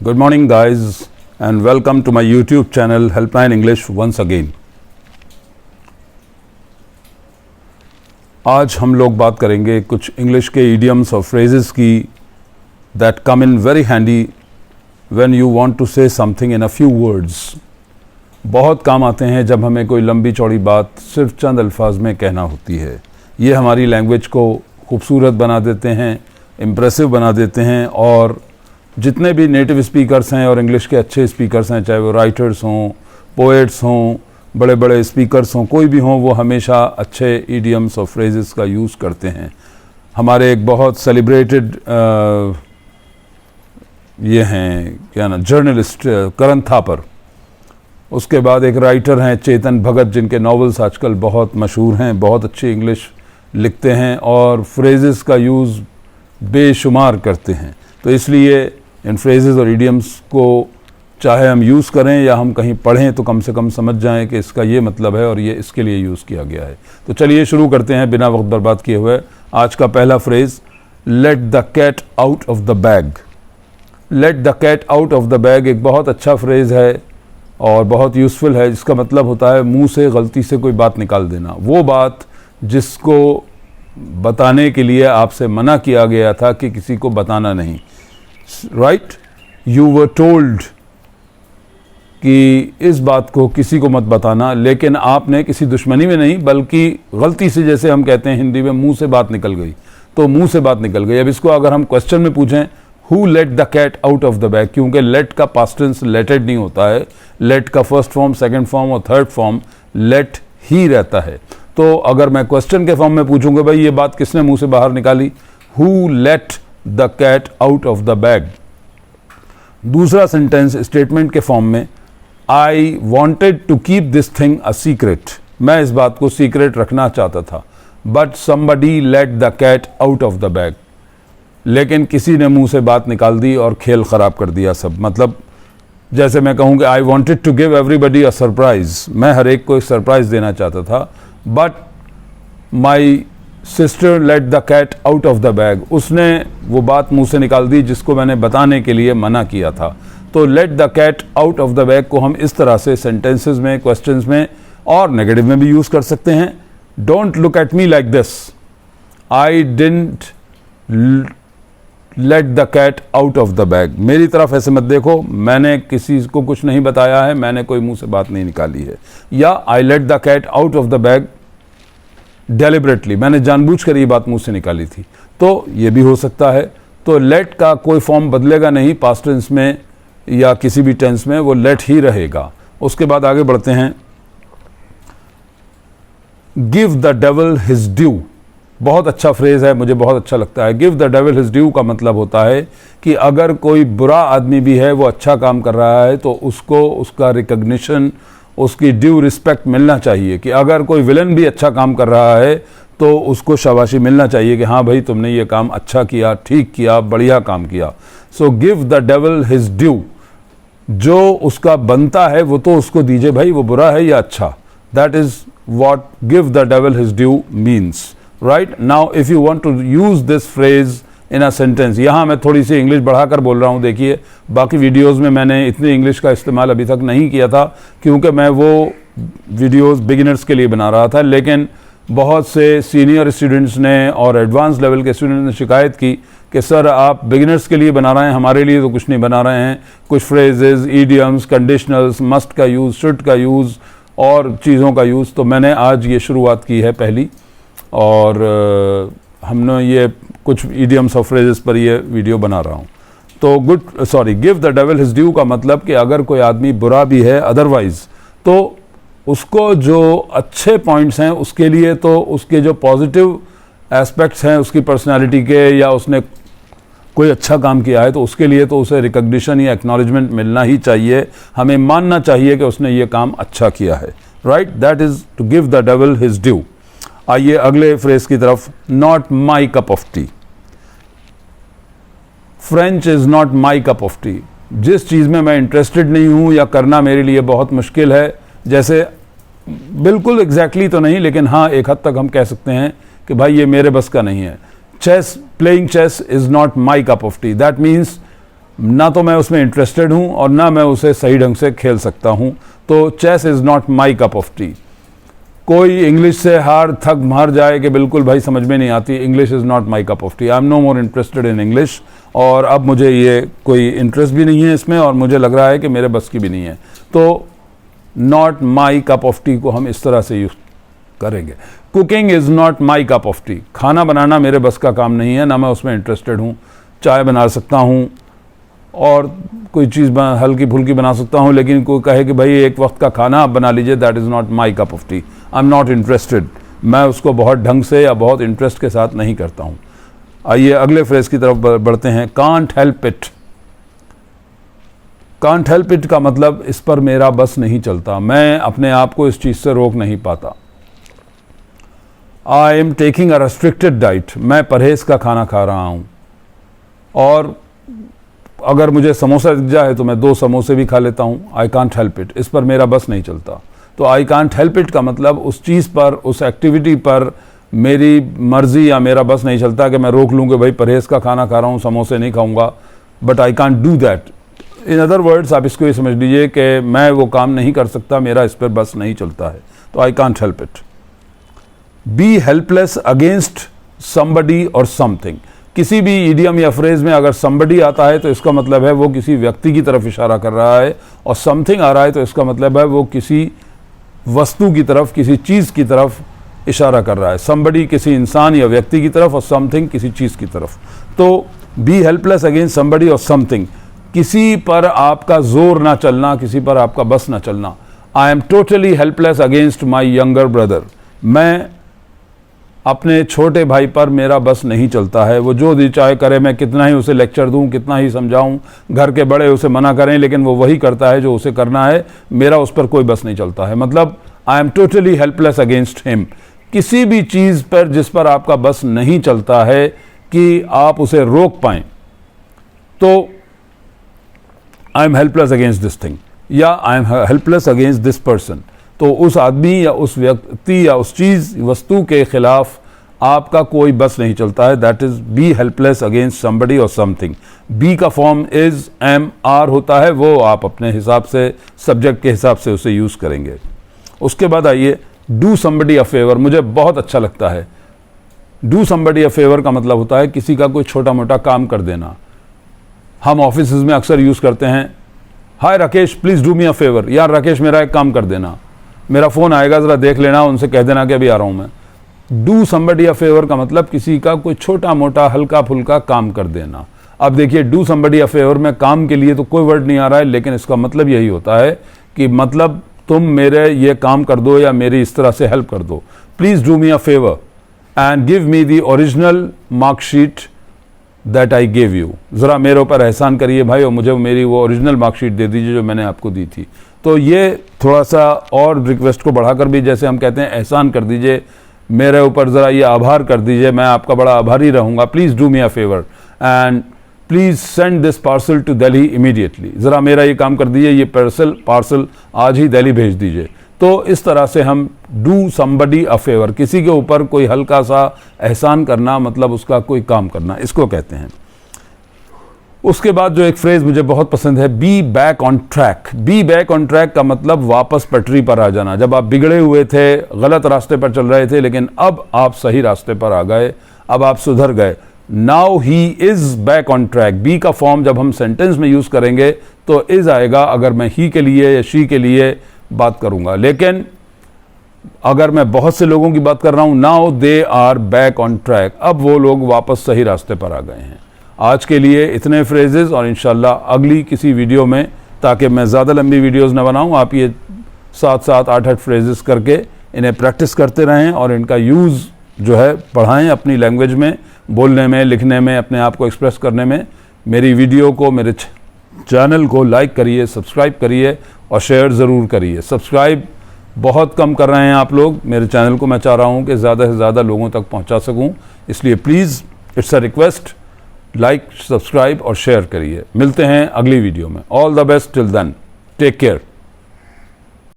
Good morning guys and welcome to my YouTube channel Helpline English once again. आज हम लोग बात करेंगे कुछ इंग्लिश के idioms और phrases की that come in very handy when you want to say something in a few words. बहुत काम आते हैं जब हमें कोई लंबी चौड़ी बात सिर्फ चंद अल्फाज में कहना होती है. ये हमारी लैंग्वेज को खूबसूरत बना देते हैं, इम्प्रेसिव बना देते हैं और जितने भी नेटिव स्पीकर्स हैं और इंग्लिश के अच्छे स्पीकर्स हैं, चाहे वो राइटर्स हों, पोएट्स हों, बड़े बड़े स्पीकर्स हों, कोई भी हों, वो हमेशा अच्छे इडियम्स और फ्रेजेस का यूज़ करते हैं. हमारे एक बहुत सेलिब्रेटेड ये हैं क्या ना जर्नलिस्ट करण थापर, उसके बाद एक राइटर हैं चेतन भगत जिनके नॉवेल्स आजकल बहुत मशहूर हैं, बहुत अच्छी इंग्लिश लिखते हैं और फ्रेजेस का यूज़ बेशुमार करते हैं. तो इसलिए इन फ्रेजेस और इडियम्स को चाहे हम यूज़ करें या हम कहीं पढ़ें तो कम से कम समझ जाएं कि इसका ये मतलब है और ये इसके लिए यूज़ किया गया है. तो चलिए शुरू करते हैं बिना वक्त बर्बाद किए हुए. आज का पहला phrase, let the cat out of the bag. Let the cat out of the bag एक बहुत अच्छा फ्रेज़ है और बहुत यूज़फुल है. जिसका मतलब होता है मुंह से गलती से कोई बात निकाल देना, वो बात जिसको बताने के लिए आपसे मना किया गया था कि किसी को बताना नहीं. राइट, यू वर टोल्ड कि इस बात को किसी को मत बताना, लेकिन आपने किसी दुश्मनी में नहीं बल्कि गलती से, जैसे हम कहते हैं हिंदी में, मुंह से बात निकल गई, तो मुंह से बात निकल गई. अब इसको अगर हम क्वेश्चन में पूछें, who let the cat out of the bag, क्योंकि लेट का पास्ट टेंस लेटेड नहीं होता है, लेट का फर्स्ट फॉर्म, सेकंड फॉर्म और थर्ड फॉर्म लेट ही रहता है. तो अगर मैं क्वेश्चन के फॉर्म में पूछूंगा, भाई ये बात किसने मुंह से बाहर निकाली, who let the cat out of the bag. दूसरा सेंटेंस स्टेटमेंट के फॉर्म में, I wanted to keep this thing a secret, मैं इस बात को सीक्रेट रखना चाहता था, but somebody let the cat out of the bag, लेकिन किसी ने मुंह से बात निकाल दी और खेल खराब कर दिया सब. मतलब जैसे मैं कहूँ कि I wanted to give everybody a surprise, मैं हर एक को एक सरप्राइज देना चाहता था, but my sister let the cat out of the bag, उसने वो बात मुंह से निकाल दी जिसको मैंने बताने के लिए मना किया था. तो let the cat out of the bag को हम इस तरह से सेंटेंसेस में, क्वेश्चंस में और नेगेटिव में भी यूज़ कर सकते हैं. Don't look at me like this, I didn't let the cat out of the bag, मेरी तरफ ऐसे मत देखो, मैंने किसी को कुछ नहीं बताया है, मैंने कोई मुंह से बात नहीं निकाली है. या I let the cat out of the bag deliberately, मैंने जानबूझकर ये बात मुंह से निकाली थी. तो ये भी हो सकता है. तो लेट का कोई फॉर्म बदलेगा नहीं, पास्ट टेंस में या किसी भी टेंस में वो लेट ही रहेगा. उसके बाद आगे बढ़ते हैं. Give the devil his due, बहुत अच्छा फ्रेज है, मुझे बहुत अच्छा लगता है. Give the devil his due का मतलब होता है कि अगर कोई बुरा आदमी भी है, वो अच्छा काम कर रहा है, तो उसको उसका रिकग्निशन, उसकी ड्यू रिस्पेक्ट मिलना चाहिए. कि अगर कोई विलन भी अच्छा काम कर रहा है तो उसको शाबाशी मिलना चाहिए कि हाँ भाई तुमने ये काम अच्छा किया, ठीक किया, बढ़िया काम किया. So give the devil his due, जो उसका बनता है वो तो उसको दीजिए भाई, वो बुरा है या अच्छा. That is what give the devil his due means. Right, now if you want to use this phrase in a sentence, यहाँ मैं थोड़ी सी इंग्लिश बढ़ाकर बोल रहा हूँ. देखिए, बाकी वीडियोस में मैंने इतनी इंग्लिश का इस्तेमाल अभी तक नहीं किया था क्योंकि मैं वो वीडियोस बिगिनर्स के लिए बना रहा था, लेकिन बहुत से सीनियर स्टूडेंट्स ने और एडवांस लेवल के स्टूडेंट्स ने शिकायत की कि सर आप बिगिनर्स के लिए बना रहे हैं, हमारे लिए तो कुछ नहीं बना रहे हैं. कुछ फ्रेजेस, ईडियम्स, कंडीशनल्स, मस्ट का यूज़, शुड का यूज़ और चीज़ों का यूज़. तो मैंने आज ये शुरुआत की है पहली, और हमने ये कुछ इडियम्स और फ्रेजेस पर ये वीडियो बना रहा हूँ. तो give the devil his due का मतलब कि अगर कोई आदमी बुरा भी है अदरवाइज, तो उसको जो अच्छे पॉइंट्स हैं उसके लिए, तो उसके जो पॉजिटिव एस्पेक्ट्स हैं उसकी पर्सनालिटी के, या उसने कोई अच्छा काम किया है तो उसके लिए तो उसे रिकग्निशन या एक्नॉलेजमेंट मिलना ही चाहिए. हमें मानना चाहिए कि उसने ये काम अच्छा किया है. Right, that is to give the devil his due. आइए अगले फ्रेज की तरफ. Not my cup of tea, French is not my cup of tea, जिस चीज़ में मैं इंटरेस्टेड नहीं हूँ या करना मेरे लिए बहुत मुश्किल है, जैसे बिल्कुल एग्जैक्टली तो नहीं लेकिन हाँ एक हद तक हम कह सकते हैं कि भाई ये मेरे बस का नहीं है. Chess, playing chess is not my cup of tea, that means ना तो मैं उसमें इंटरेस्टेड हूँ और ना मैं उसे सही ढंग से खेल सकता हूँ। तो chess is not my cup of tea. कोई इंग्लिश से हार थक मार जाए कि बिल्कुल भाई समझ में नहीं आती, English is not my cup of tea. I am no more interested in English, और अब मुझे ये कोई इंटरेस्ट भी नहीं है इसमें, और मुझे लग रहा है कि मेरे बस की भी नहीं है। तो not my cup of T को हम इस तरह से यूज करेंगे। Cooking is not my cup of T. खाना बनाना मेरे बस का काम नहीं है, ना मैं उसमें इंटरेस्टेड हूँ। चाय बना सकता हूँ और कोई चीज़ हल्की फुल्की बना सकता हूँ, लेकिन कोई कहे कि भाई एक वक्त का खाना आप बना लीजिए, that is not my cup of tea. I am not interested. मैं उसको बहुत ढंग से या बहुत इंटरेस्ट के साथ नहीं करता हूँ। आइए अगले फ्रेज की तरफ बढ़ते हैं। Can't help it. Can't help it का मतलब इस पर मेरा बस नहीं चलता, मैं अपने आप को इस चीज़ से रोक नहीं पाता। I am taking a restricted diet. मैं परहेज का खाना खा रहा हूँ, और अगर मुझे समोसा दिख जाए तो मैं 2 समोसे भी खा लेता हूँ। I can't help it. इस पर मेरा बस नहीं चलता। तो आई कांट हेल्प इट का मतलब उस चीज़ पर, उस एक्टिविटी पर मेरी मर्जी या मेरा बस नहीं चलता कि मैं रोक लूँ कि भाई परहेज का खाना खा रहा हूँ, समोसे नहीं खाऊंगा, but I can't do that. In other words आप इसको ये समझ लीजिए कि मैं वो काम नहीं कर सकता, मेरा इस पर बस नहीं चलता है। तो I can't help it. B helpless against somebody और समथिंग। किसी भी इडियम या फ्रेज में अगर समबडी आता है तो इसका मतलब है वो किसी व्यक्ति की तरफ इशारा कर रहा है, और समथिंग आ रहा है तो इसका मतलब है वो किसी वस्तु की तरफ, किसी चीज़ की तरफ इशारा कर रहा है। समबडी किसी इंसान या व्यक्ति की तरफ, और समथिंग किसी चीज़ की तरफ। तो बी हेल्पलेस अगेंस्ट समबडी और समथिंग। किसी पर आपका जोर ना चलना, किसी पर आपका बस ना चलना। I am totally helpless against my younger brother. मैं अपने छोटे भाई पर मेरा बस नहीं चलता है। वो जो भी चाहे करे, मैं कितना ही उसे लेक्चर दूं, कितना ही समझाऊं, घर के बड़े उसे मना करें, लेकिन वो वही करता है जो उसे करना है। मेरा उस पर कोई बस नहीं चलता है। मतलब I am totally helpless against him. किसी भी चीज़ पर जिस पर आपका बस नहीं चलता है कि आप उसे रोक पाएं, तो I am helpless against this thing, या I am helpless against this person. तो उस आदमी या उस व्यक्ति या उस चीज़, वस्तु के खिलाफ आपका कोई बस नहीं चलता है। That is be helpless against somebody और समथिंग। बी का फॉर्म इज एम आर होता है, वो आप अपने हिसाब से, सब्जेक्ट के हिसाब से उसे यूज़ करेंगे। उसके बाद आइए डू समबडी अ फेवर। मुझे बहुत अच्छा लगता है। डू समबडी अ फेवर का मतलब होता है किसी का कोई छोटा मोटा काम कर देना। हम ऑफिस में अक्सर यूज़ करते हैं, hi Rakesh please do me a favour. यार राकेश मेरा एक काम कर देना, मेरा फ़ोन आएगा ज़रा देख लेना, उनसे कह देना कि अभी आ रहा हूँ मैं। डू समबडी अ फेवर का मतलब किसी का कोई छोटा मोटा हल्का फुल्का काम कर देना। अब देखिए डू समबडी अ फेवर में काम के लिए तो कोई वर्ड नहीं आ रहा है, लेकिन इसका मतलब यही होता है कि मतलब तुम मेरे ये काम कर दो या मेरी इस तरह से हेल्प कर दो। Please do me a favour and give me the original marksheet that I gave you. ज़रा मेरे ऊपर एहसान करिए भाई, और मुझे मेरी वो ओरिजिनल मार्कशीट दे दीजिए जो मैंने आपको दी थी। तो ये थोड़ा सा और रिक्वेस्ट को बढ़ाकर भी, जैसे हम कहते हैं एहसान कर दीजिए मेरे ऊपर, ज़रा ये आभार कर दीजिए, मैं आपका बड़ा आभारी रहूँगा। Please do me a favour and please send this parcel to Delhi immediately. ज़रा मेरा ये काम कर दीजिए, ये पार्सल आज ही दिल्ली भेज दीजिए। तो इस तरह से हम डू समबडी अ फेवर, किसी के ऊपर कोई हल्का सा एहसान करना, मतलब उसका कोई काम करना, इसको कहते हैं। उसके बाद जो एक फ्रेज मुझे बहुत पसंद है, be back on track. Be back on track का मतलब वापस पटरी पर आ जाना। जब आप बिगड़े हुए थे, गलत रास्ते पर चल रहे थे, लेकिन अब आप सही रास्ते पर आ गए, अब आप सुधर गए। Now he is back on track. Be का फॉर्म जब हम सेंटेंस में यूज करेंगे तो इज आएगा, अगर मैं ही के लिए या शी के लिए बात करूंगा। लेकिन अगर मैं बहुत से लोगों की बात कर रहा हूं, now they are back on track, अब वो लोग वापस सही रास्ते पर आ गए हैं। आज के लिए इतने फ्रेजेस, और इंशाल्लाह अगली किसी वीडियो में, ताकि मैं ज़्यादा लंबी वीडियोस न बनाऊं, आप ये 7-7, 8-8 फ्रेजेस करके इन्हें प्रैक्टिस करते रहें और इनका यूज़ जो है पढ़ाएं अपनी लैंग्वेज में, बोलने में, लिखने में, अपने आप को एक्सप्रेस करने में। मेरी वीडियो को, मेरे चैनल को लाइक करिए, सब्सक्राइब करिए और शेयर ज़रूर करिए। सब्सक्राइब बहुत कम कर रहे हैं आप लोग मेरे चैनल को। मैं चाह रहा हूँ कि ज़्यादा से ज़्यादा लोगों तक पहुँचा सकूँ, इसलिए please it's a request, like, subscribe और शेयर करिए। मिलते हैं अगली वीडियो में। All the best till then, take care.